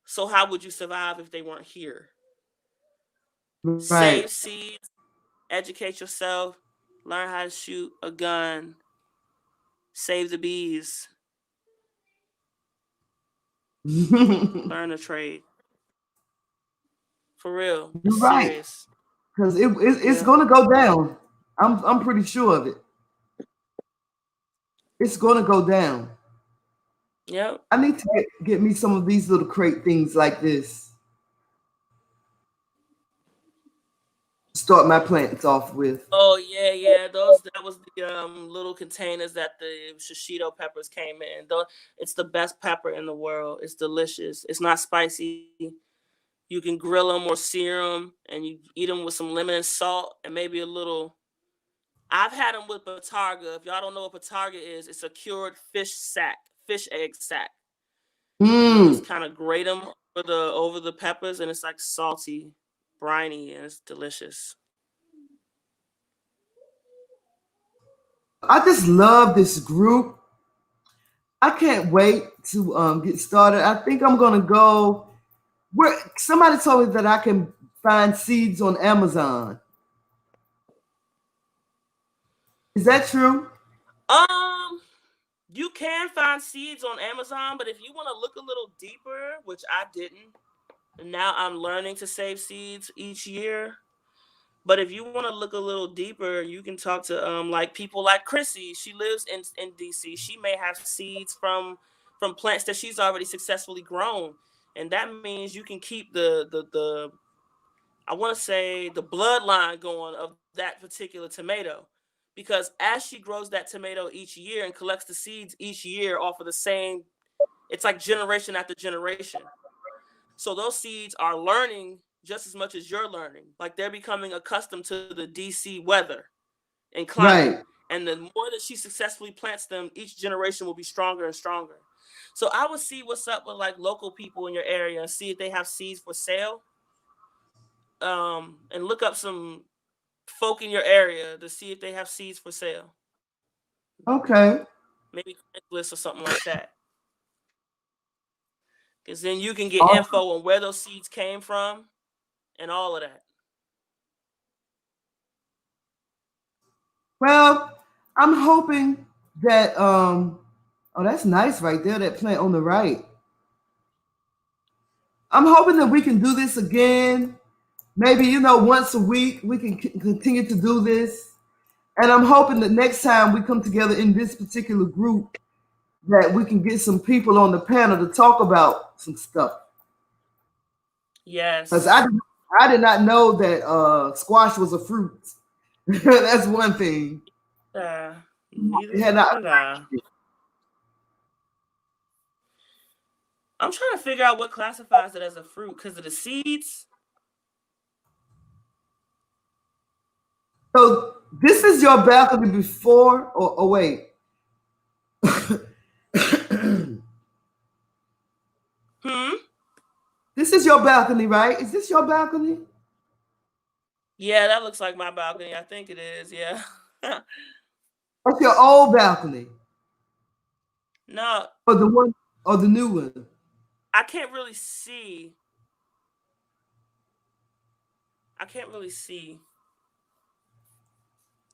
So how would you survive if they weren't here? Right. Save seeds, educate yourself, learn how to shoot a gun, save the bees, You're learn a trade. For real, it's right. serious. Because it's Yeah. gonna go down. I'm pretty sure of it. It's gonna go down. Yep. I need to get me some of these little crate things like this. Start my plants off with. Oh yeah, yeah. That was the little containers that the shishito peppers came in. It's the best pepper in the world. It's delicious. It's not spicy. You can grill them or sear them, and you eat them with some lemon and salt, and maybe a little. I've had them with patarga. If y'all don't know what patarga is, it's a cured fish egg sack. You Mm. just kind of grate them over the peppers, and it's like salty, briny, and it's delicious. I just love this group. I can't wait to get started. I think I'm gonna go where somebody told me that I can find seeds on Amazon. Is that true? Um, you can find seeds on Amazon, but if you want to look a little deeper, which I didn't, and now I'm learning to save seeds each year. But if you want to look a little deeper, you can talk to like people like Chrissy. She lives in DC. She may have seeds from plants that she's already successfully grown, and that means you can keep the I want to say the bloodline going of that particular tomato, because as she grows that tomato each year and collects the seeds each year off of the same, it's like generation after generation. So those seeds are learning just as much as you're learning. Like, they're becoming accustomed to the DC weather and climate. Right. And the more that she successfully plants them, each generation will be stronger and stronger. So I would see what's up with like local people in your area and see if they have seeds for sale. And look up some folk in your area to see if they have seeds for sale. Okay. Maybe Craigslist or something like that. Because then you can get info on where those seeds came from and all of that. Well, I'm hoping that oh, that's nice right there, that plant on the right. I'm hoping that we can do this again. Maybe, once a week we can continue to do this. And I'm hoping that next time we come together in this particular group that we can get some people on the panel to talk about some stuff. Yes. Because I did not know that squash was a fruit. That's one thing. Neither did I. I'm trying to figure out what classifies it as a fruit because of the seeds. So this is your balcony before, or wait. This is your balcony, right? Is this your balcony? Yeah, that looks like my balcony. I think it is, yeah. That's your old balcony? No. Or the one, or the new one? I can't really see.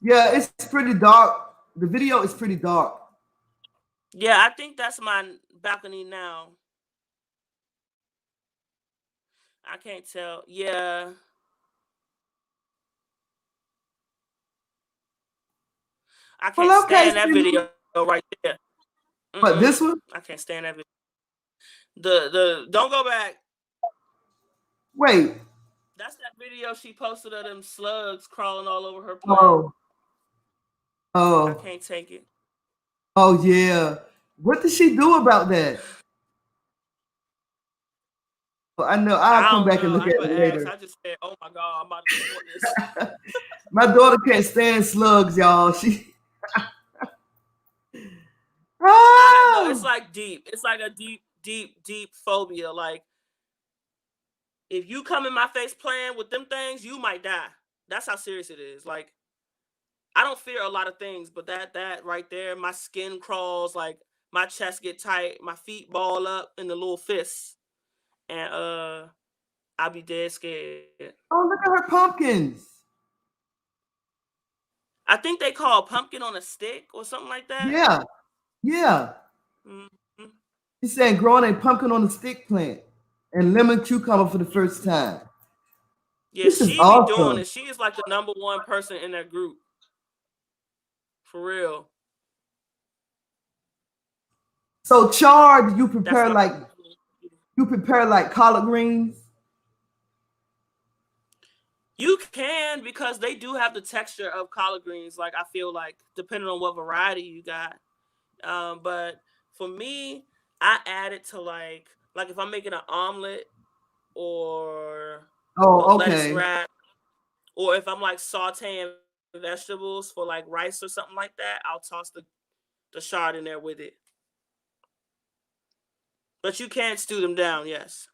Yeah, it's pretty dark. The video is pretty dark. Yeah, I think that's my balcony now. I can't tell. Yeah. I can't stand that video right there. But this one? I can't stand that video. The don't go back. Wait. That's that video she posted of them slugs crawling all over her plant. Oh. I can't take it. Oh yeah. What did she do about that? Well, I know. I'll come back and look at it later. I just said, "Oh my God, I'm about to report this." My daughter can't stand slugs, y'all. No, it's like deep. It's like a deep phobia. Like, if you come in my face playing with them things, you might die. That's how serious it is. Like, I don't fear a lot of things, but that right there, my skin crawls, like my chest get tight, my feet ball up in the little fists, and I'll be dead scared. Oh, look at her pumpkins. I think they call pumpkin on a stick or something like that. Yeah. Mm-hmm. He's saying growing a pumpkin on a stick plant and lemon cucumber for the first time. Yeah, she be awesome. Doing it. She is like the #1 person in that group. For real. So chard, you prepare like collard greens? You can, because they do have the texture of collard greens. Like, I feel like, depending on what variety you got. But for me, I add it to like if I'm making an omelet or a lettuce wrap, or if I'm like sauteing vegetables for like rice or something like that, I'll toss the chard in there with it. But you can stew them down, yes.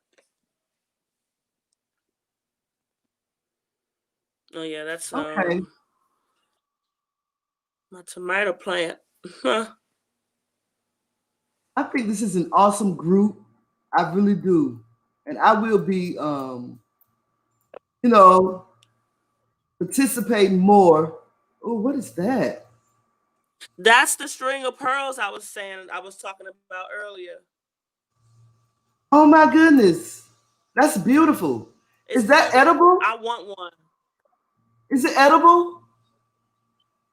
Oh yeah, that's my tomato plant. I think this is an awesome group. I really do. And I will be participating more. Oh, what is that? That's the string of pearls I was talking about earlier. Oh my goodness. That's beautiful. Is that edible? I want one. Is it edible?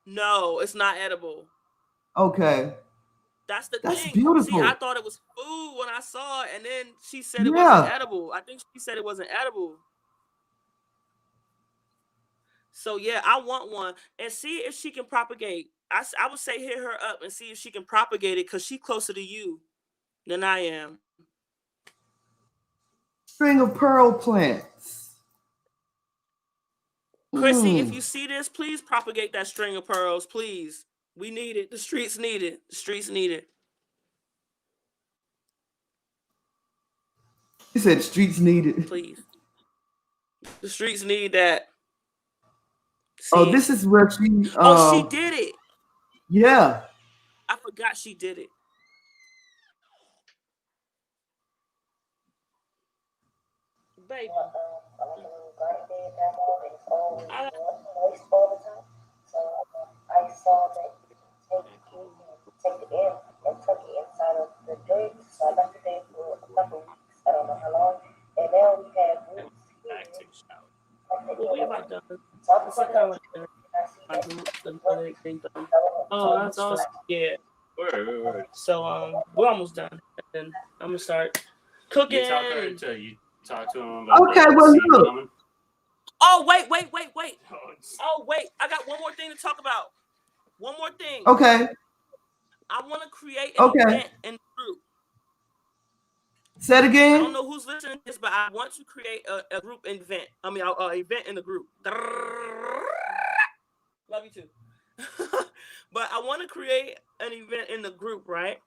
No, it's not edible. Okay. That's the thing. Beautiful. See, I thought it was food when I saw it, and then she said it wasn't edible. I think she said it wasn't edible. So yeah, I want one, and see if she can propagate. I would say hit her up and see if she can propagate it, because she's closer to you than I am. String of pearl plants. Chrissy, if you see this, please propagate that string of pearls, please. We need it. The streets need it. The streets need it. He said streets need it. Please. The streets need that. See? Oh, this is where she... she did it. Yeah. I forgot she did it. baby. I like a little garden bed down there, and it's always moist all the time. So I saw that you can take the air and tuck it inside of the dirt. So I left it there for a couple of weeks. I don't know how long. And now we have roots here. We about done. So I'm It's putting kind up of like I see my that group, the it's Melanated Green Thumb. Oh, so that's awesome. Yeah. So we're almost done. And then I'm gonna start cooking. You talk her to you talk to him Okay, about well, seed look. bombing. Oh, wait. Oh, wait. I got one more thing to talk about. One more thing. Okay. I want to create an event in the group. Say it again. I don't know who's listening to this, but I want to create a group event. I mean, an event in the group. Love you too. But I want to create an event in the group, right?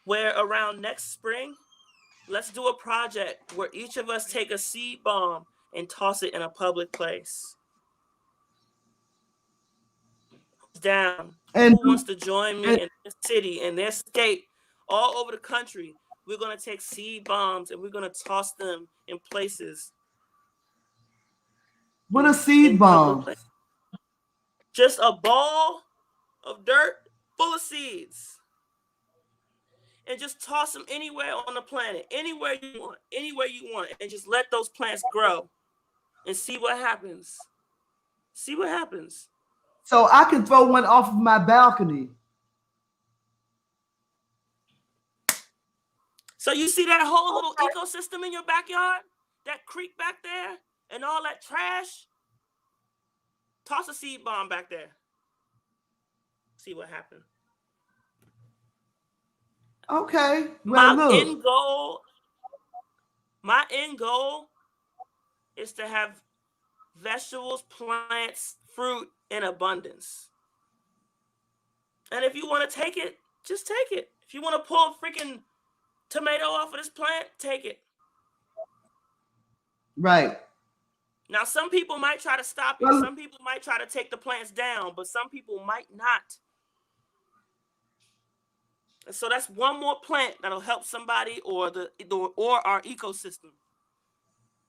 Where around next spring, let's do a project where each of us take a seed bomb and toss it in a public place. Down. And who wants to join me in this city, in their state, all over the country? We're going to take seed bombs and we're going to toss them in places. What a seed bomb? Just a ball of dirt full of seeds. And just toss them anywhere on the planet, anywhere you want, and just let those plants grow and see what happens. See what happens. So I can throw one off of my balcony. So you see that whole little ecosystem in your backyard? That creek back there and all that trash? Toss a seed bomb back there. See what happens. Okay. Well, my look. end goal is to have vegetables, plants, fruit in abundance. And if you want to take it, just take it. If you want to pull a freaking tomato off of this plant, take it. Right. Now, some people might try to stop you. Some people might try to take the plants down, but some people might not. And so that's one more plant that'll help somebody or our ecosystem.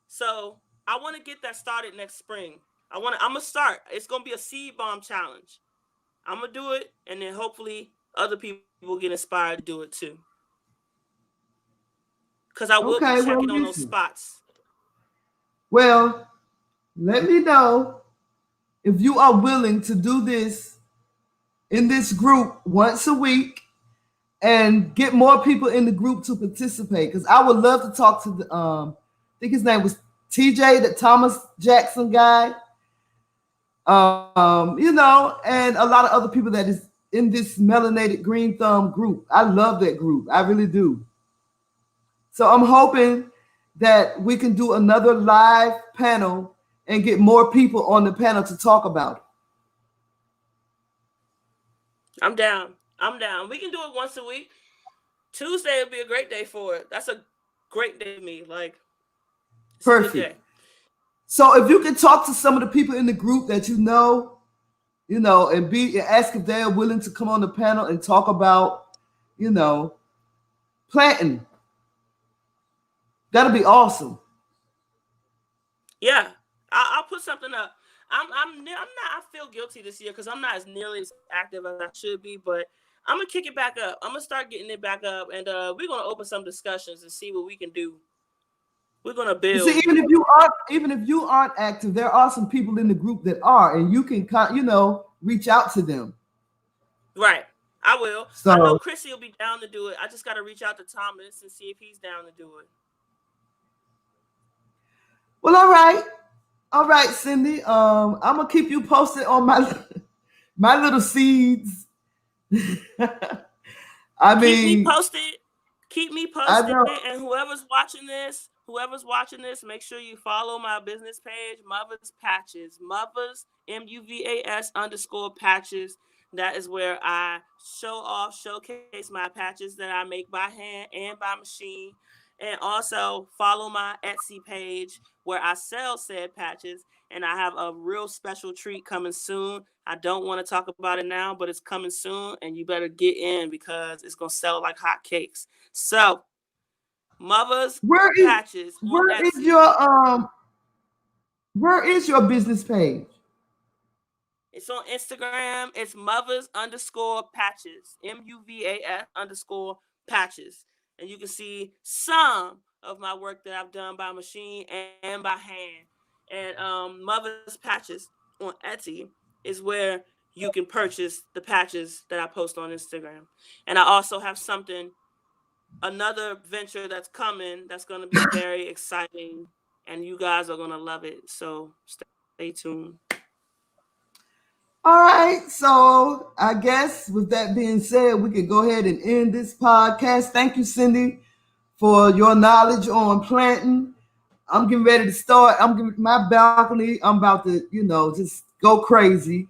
So I want to get that started next spring. I'm gonna start. It's gonna be a seed bomb challenge. I'm gonna do it, and then hopefully other people will get inspired to do it too. Because I will be checking on those spots. Well, let me know if you are willing to do this in this group once a week and get more people in the group to participate. Because I would love to talk to the I think his name was TJ, the Thomas Jackson guy. And a lot of other people that is in this Melanated Green Thumb group. I love that group. I really do. So I'm hoping that we can do another live panel and get more people on the panel to talk about it. I'm down. We can do it once a week. Tuesday would be a great day for it. That's a great day for me. Like, perfect. So if you can talk to some of the people in the group that and ask if they're willing to come on the panel and talk about, planting. That'll be awesome. Yeah, I'll put something up. I feel guilty this year because I'm not as nearly as active as I should be, but I'm gonna kick it back up. I'm gonna start getting it back up, and we're gonna open some discussions and see what we can do. We're gonna build. See, even if you aren't active, there are some people in the group that are, and you can reach out to them. Right, I will. So, I know Chrissy will be down to do it. I just got to reach out to Thomas and see if he's down to do it. Well, all right, Cindy. I'm gonna keep you posted on my little seeds. Keep me posted. And whoever's watching this, make sure you follow my business page, Mother's Patches. Mother's MUVAS_patches. That is where I showcase my patches that I make by hand and by machine. And also follow my Etsy page where I sell said patches. And I have a real special treat coming soon. I don't want to talk about it now, but it's coming soon. And you better get in because it's going to sell like hotcakes. So Mother's Where is Patches on where is Etsy. your business page? It's on Instagram. It's mothers_patches. MUVAS_patches. And you can see some of my work that I've done by machine and by hand. And Mother's Patches on Etsy is where you can purchase the patches that I post on Instagram. And I also have another venture that's coming that's going to be very exciting, and you guys are going to love it. So stay tuned. All right, so I guess with that being said, we can go ahead and end this podcast. Thank you, Cindy, for your knowledge on planting. I'm getting ready to start. I'm getting my balcony. I'm about to, just go crazy.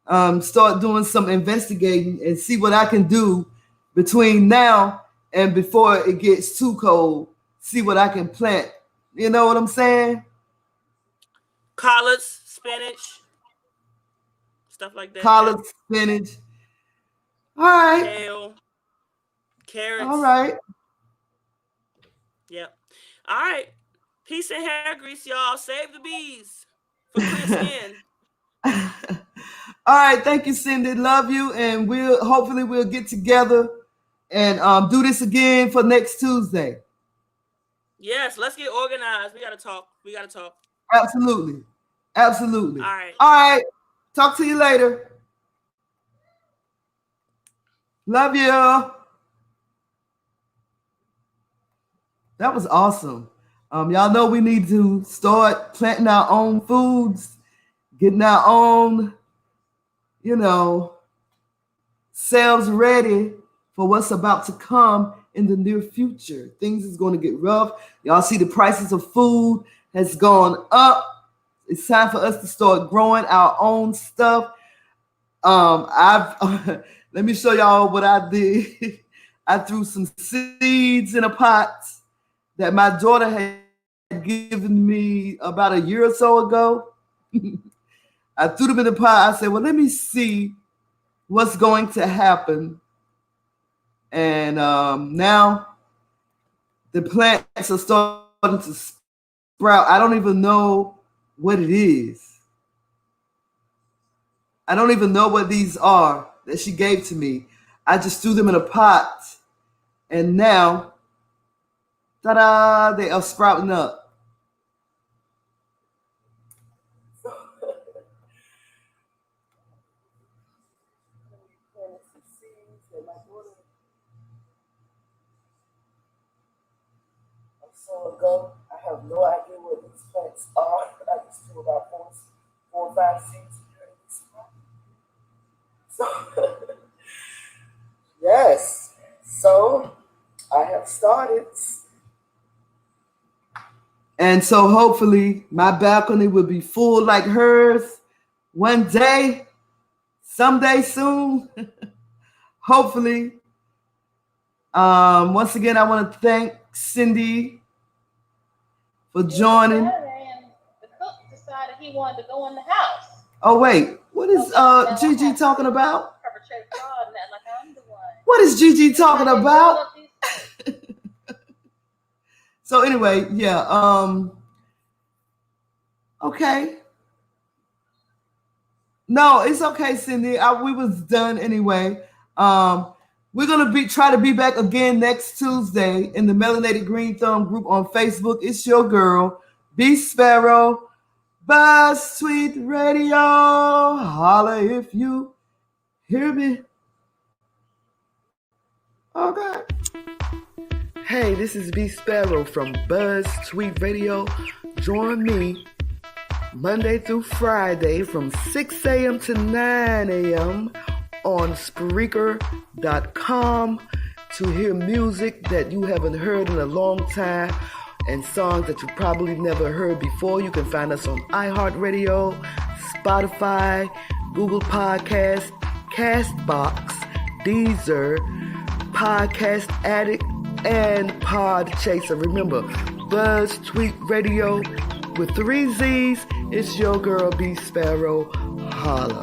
Start doing some investigating and see what I can do between now and before it gets too cold. See what I can plant. You know what I'm saying? Collards, spinach, stuff like that. Collard spinach. All right. Kale, carrots. All right. Yep. All right. Peace and hair grease, y'all. Save the bees for clear skin. All right. Thank you, Cindy. Love you. And hopefully we'll get together and do this again for next Tuesday. Yes. Let's get organized. We got to talk. Absolutely. Absolutely. All right. All right. Talk to you later. Love you. That was awesome. Y'all know we need to start planting our own foods, getting our own, selves ready for what's about to come in the near future. Things is going to get rough. Y'all see the prices of food has gone up. It's time for us to start growing our own stuff. Let me show y'all what I did. I threw some seeds in a pot that my daughter had given me about a year or so ago. I threw them in the pot. I said, well, let me see what's going to happen. And now the plants are starting to sprout. I don't even know what it is. I don't even know what these are that she gave to me. I just threw them in a pot. And now, ta-da, they are sprouting up. Ago. I have no idea what these plants are. I just threw about four or five seeds here. So, yes. So, I have started. And so, hopefully, my balcony will be full like hers one day, someday soon. Hopefully. Once again, I want to thank Cindy for joining. And the cook decided he wanted to go in the house. Oh wait, what is Gigi talking about? Perpetrated fraud and that, like I'm the one. What is Gigi talking about? So anyway, yeah. Okay. No, it's okay, Cindy. We was done anyway. We're gonna try to be back again next Tuesday in the Melanated Green Thumb group on Facebook. It's your girl, B Sparrow, Buzz Sweet Radio. Holla if you hear me. Okay. Hey, this is B Sparrow from Buzz Sweet Radio. Join me Monday through Friday from 6 a.m. to 9 a.m. on Spreaker.com to hear music that you haven't heard in a long time and songs that you probably never heard before. You can find us on iHeartRadio, Spotify, Google Podcasts, Castbox, Deezer, Podcast Addict, and Podchaser. Remember, Buzz Tweet Radio with 3 Z's. It's your girl, B Sparrow. Holla.